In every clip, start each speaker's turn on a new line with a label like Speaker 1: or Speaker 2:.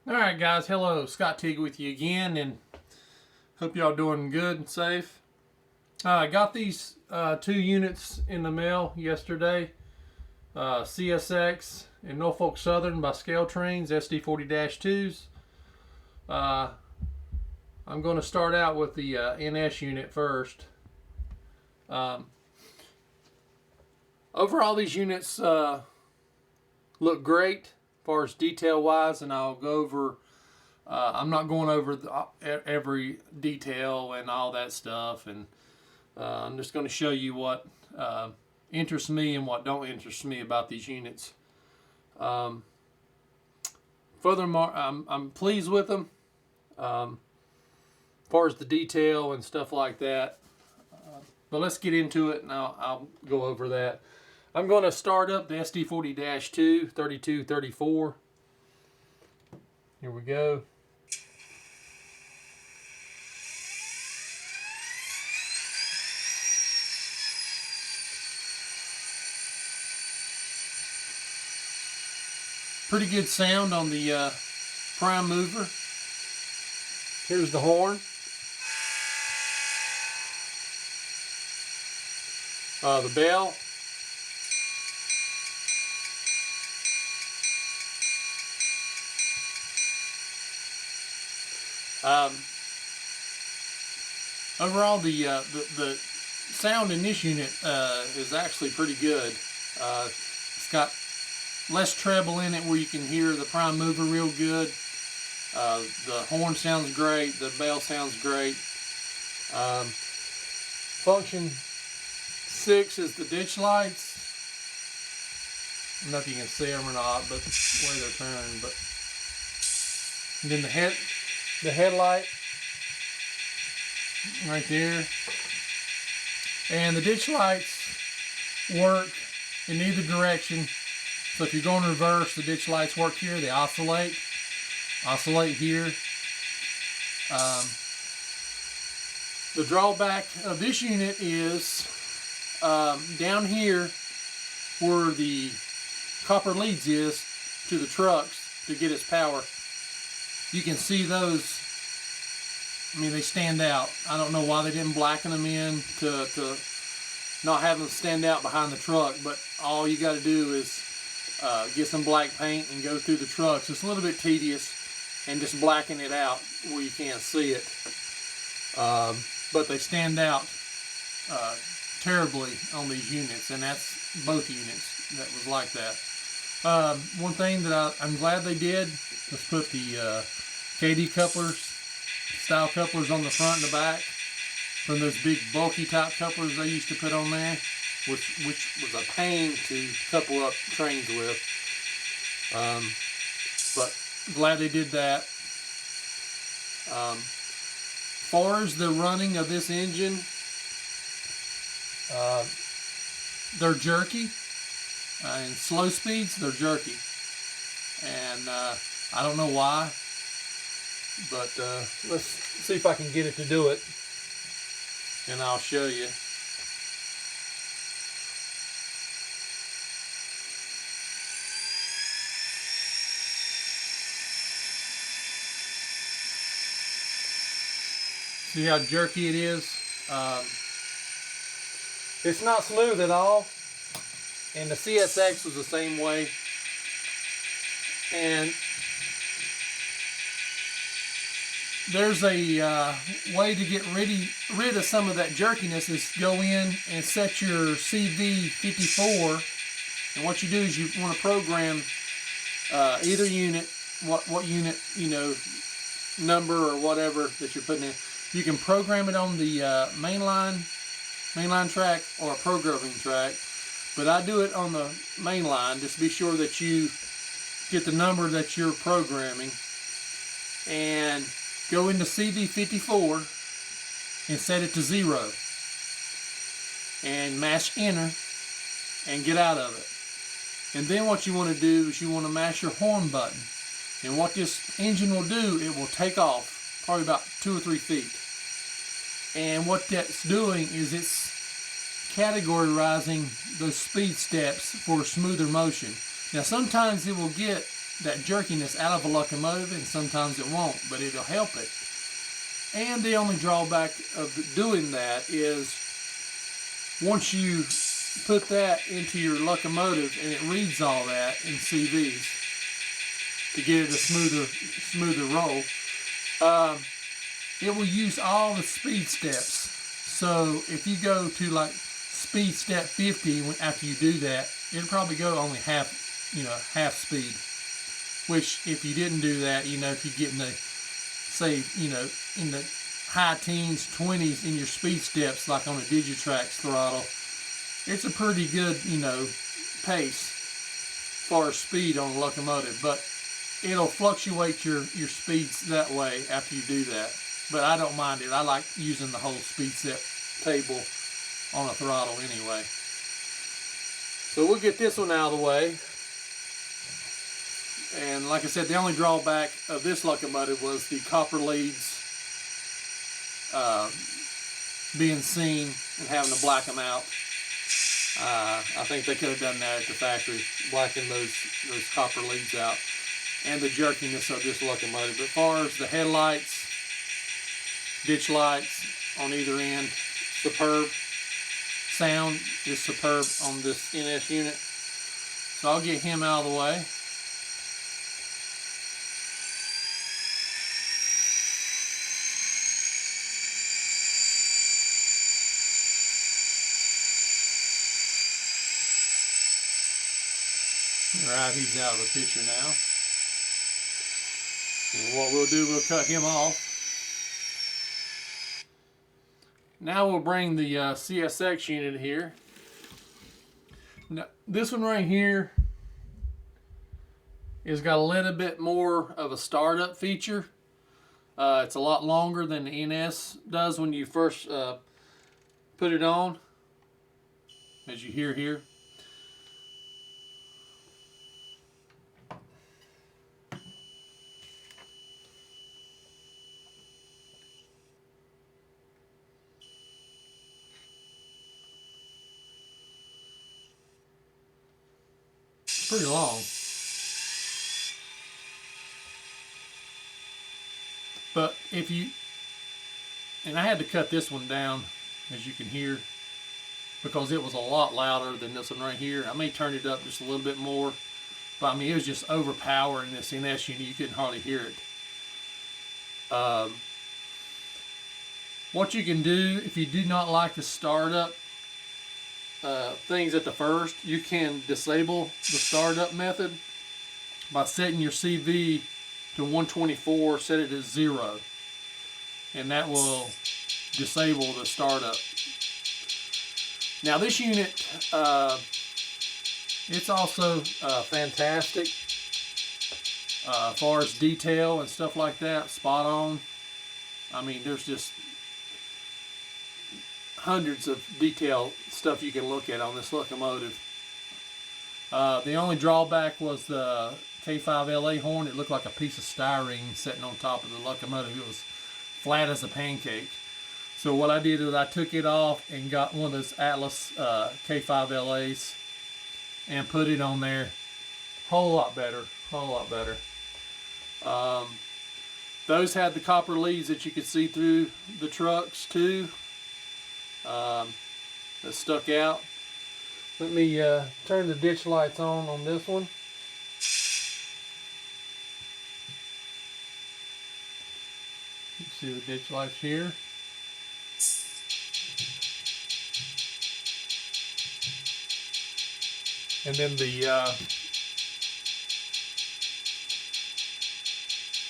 Speaker 1: Alright guys, hello, Scott Teague with you again, and hope y'all doing good and safe. I got these 2 units in the mail yesterday, CSX and Norfolk Southern by SCALETRAINS SD40-2s. I'm going to start out with the NS unit first. Overall, these units look great as far as detail wise, and I'll go over I'm not going over every detail and all that stuff, and I'm just going to show you what interests me and what don't interest me about these units. Furthermore, I'm pleased with them as far as the detail and stuff like that, but let's get into it and I'll go over that. I'm going to start up the SD40-2 3234. Here we go. Pretty good sound on the prime mover. Here's the horn. The bell. Overall, the sound in this unit is actually pretty good. It's got less treble in it where you can hear the prime mover real good. The horn sounds great. The bell sounds great. Function 6 is the ditch lights. I don't know if you can see them or not, but the way they're turned. But and then the headlight right there, and the ditch lights work in either direction. So if you're going reverse, the ditch lights work here. They oscillate here. The drawback of this unit is down here where the copper leads is to the trucks to get its power. You can see those. I mean, they stand out. I don't know why they didn't blacken them in to not have them stand out behind the truck, but all you got to do is get some black paint and go through the trucks. It's a little bit tedious, and just blacken it out where you can't see it. But they stand out terribly on these units, and that's both units that was like that. One thing that I'm glad they did was put the KD couplers, style couplers on the front and the back from those big bulky type couplers they used to put on there, which was a pain to couple up trains with. But glad they did that. Far as the running of this engine, they're jerky. In slow speeds, they're jerky, and I don't know why, but let's see if I can get it to do it, and I'll show you. See how jerky it is? It's not smooth at all, and the CSX was the same way. And there's a way to get rid of some of that jerkiness is go in and set your CV54, and what you do is you want to program either unit, what unit, you know, number or whatever that you're putting in. You can program it on the mainline track or a programming track, but I do it on the mainline. Just be sure that you get the number that you're programming, and go into CV54 and set it to 0 and mash enter and get out of it. And then what you want to do is you want to mash your horn button, and what this engine will do, it will take off probably about 2 or 3 feet. And what that's doing is it's categorizing those speed steps for smoother motion. Now sometimes it will get that jerkiness out of a locomotive, and sometimes it won't, but it'll help it. And the only drawback of doing that is once you put that into your locomotive and it reads all that in CVs to get it a smoother roll, it will use all the speed steps. So if you go to like speed step 50 after you do that, it'll probably go only half speed. Which if you didn't do that, if you get in the, say, in the high teens, 20s in your speed steps, like on a Digitrax throttle, it's a pretty good, pace for speed on a locomotive. But it'll fluctuate your speeds that way after you do that. But I don't mind it. I like using the whole speed step table on a throttle anyway. So we'll get this one out of the way. And like I said, the only drawback of this locomotive was the copper leads being seen and having to black them out. I think they could have done that at the factory, blacking those copper leads out, and the jerkiness of this locomotive. But as far as the headlights, ditch lights on either end, superb. Sound is superb on this NS unit. So I'll get him out of the way. Alright, he's out of the picture now. And what we'll do, we'll cut him off. Now we'll bring the CSX unit here. Now, this one right here has got a little bit more of a startup feature. It's a lot longer than the NS does when you first put it on, as you hear here. Pretty long, but if you, and I had to cut this one down, as you can hear, because it was a lot louder than this one right here. I may turn it up just a little bit more, but I mean, it was just overpowering this NS unit. You couldn't hardly hear it. What you can do, if you do not like the startup things at the first, you can disable the startup method by setting your CV to 124, set it to 0, and that will disable the startup. Now this unit, it's also fantastic as far as detail and stuff like that, spot on. I mean, there's just hundreds of detail stuff you can look at on this locomotive. The only drawback was the K5LA horn. It looked like a piece of styrene sitting on top of the locomotive. It was flat as a pancake. So what I did is I took it off and got one of those Atlas K5LAs and put it on there. Whole lot better. Those had the copper leads that you could see through the trucks too. That stuck out. Let me turn the ditch lights on this one. You see the ditch lights here. And then the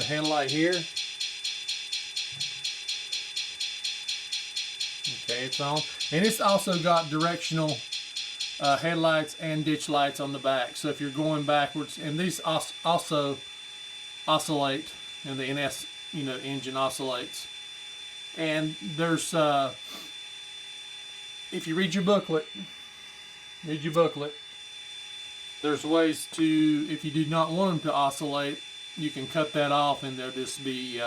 Speaker 1: headlight here. Okay, it's on. And it's also got directional headlights and ditch lights on the back. So if you're going backwards, and these also oscillate, and the NS engine oscillates. And there's if you read your booklet, there's ways to, if you do not want them to oscillate, you can cut that off and they'll just be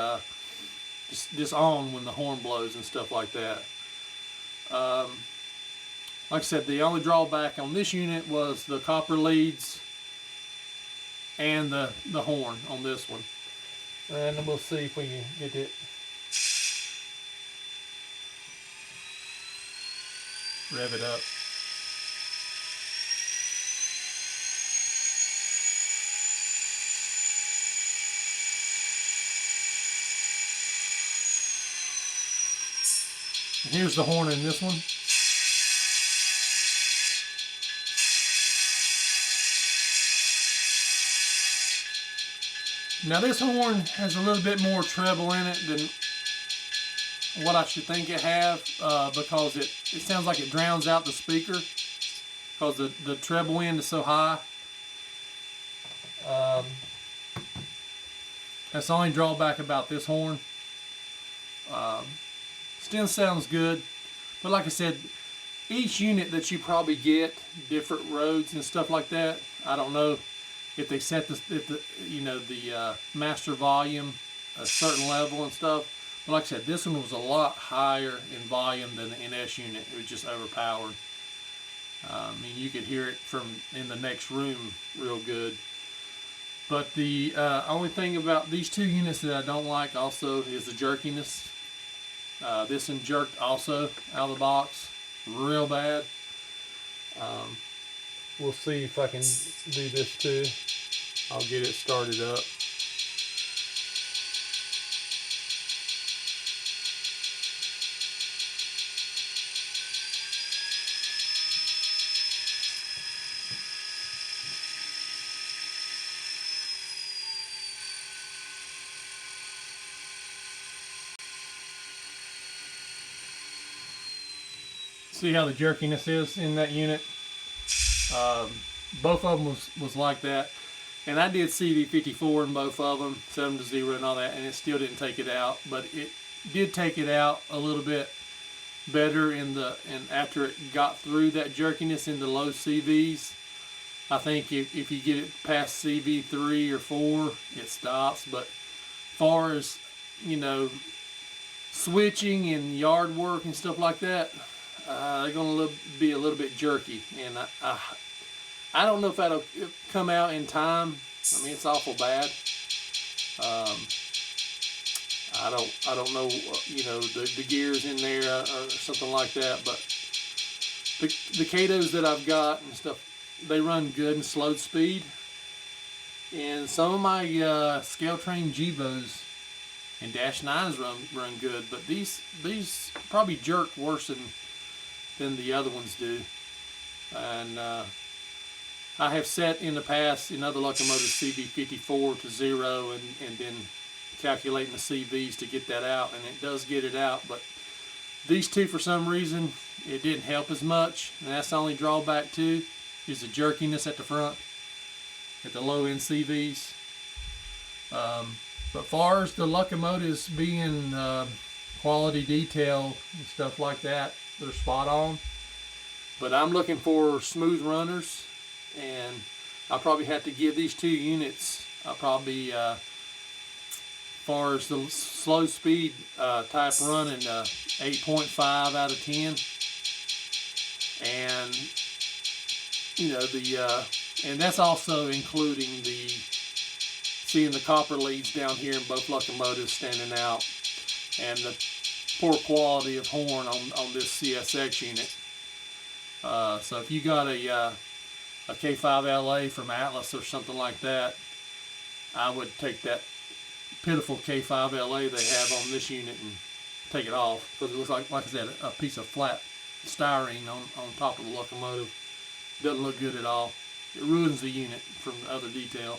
Speaker 1: just on when the horn blows and stuff like that. Like I said, the only drawback on this unit was the copper leads and the horn on this one. And we'll see if we can get it. Rev it up. And here's the horn in this one. Now this horn has a little bit more treble in it than what I should think it have, because it sounds like it drowns out the speaker because the treble end is so high. That's the only drawback about this horn. Still sounds good, but like I said, each unit that you probably get, different roads and stuff like that. I don't know if they set the master volume a certain level and stuff. But like I said, this one was a lot higher in volume than the NS unit. It was just overpowered. I mean, you could hear it from in the next room real good. But the only thing about these two units that I don't like also is the jerkiness. This one jerked also out of the box real bad. We'll see if I can do this too. I'll get it started up. See how the jerkiness is in that unit? Both of them was like that. And I did CV54 in both of them, 7 to 0 and all that, and it still didn't take it out. But it did take it out a little bit better and after it got through that jerkiness into low CVs. I think if you get it past CV3 or 4, it stops. But far as, you know, switching and yard work and stuff like that, they're going to be a little bit jerky, and I don't know if that'll come out in time. I mean, it's awful bad. I don't know, you know, the gears in there or something like that, but the Katos that I've got and stuff, they run good in slow speed, and some of my ScaleTrain Gevos and Dash 9s run good, but these probably jerk worse than the other ones do. And I have set in the past in other locomotives CV54 to 0 and then calculating the CVs to get that out, and it does get it out. But these two, for some reason, it didn't help as much, and that's the only drawback too, is the jerkiness at the front at the low end CVs. But far as the locomotives being quality detail and stuff like that, they're spot on. But I'm looking for smooth runners, and I'll probably have to give these two units, I'll probably, far as the slow speed type running, 8.5 out of 10. And, you know, and that's also including seeing the copper leads down here in both locomotives standing out, and the poor quality of horn on this CSX unit. So if you got a K5LA from Atlas or something like that, I would take that pitiful K5LA they have on this unit and take it off, because it looks like I said, a piece of flat styrene on top of the locomotive. Doesn't look good at all. It ruins the unit from the other detail.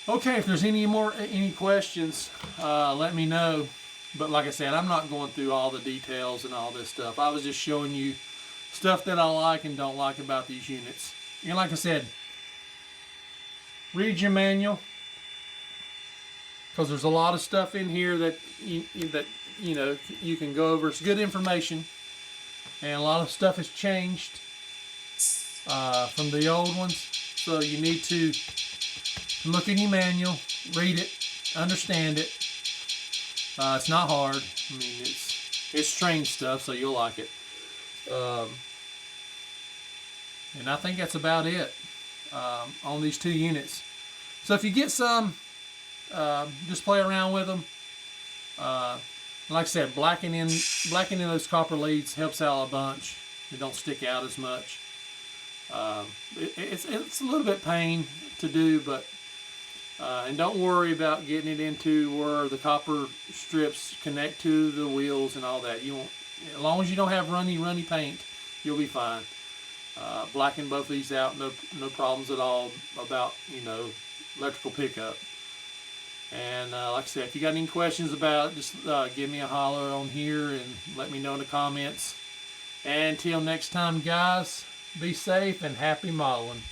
Speaker 1: Okay, if there's any questions, let me know. But like I said, I'm not going through all the details and all this stuff. I was just showing you stuff that I like and don't like about these units. And like I said, read your manual, because there's a lot of stuff in here that you know you can go over. It's good information, and a lot of stuff has changed from the old ones. So you need to look in your manual, read it, understand it. It's not hard. I mean, it's strange stuff, so you'll like it. And I think that's about it. on these two units. So if you get some, just play around with them. Like I said, blackening those copper leads helps out a bunch. They don't stick out as much. It's a little bit pain to do, but and don't worry about getting it into where the copper strips connect to the wheels and all that. You won't, as long as you don't have runny paint, you'll be fine. Blacken both these out, no problems at all about, you know, electrical pickup. And like I said, if you got any questions about it, just give me a holler on here and let me know in the comments. And until next time, guys, be safe and happy modeling.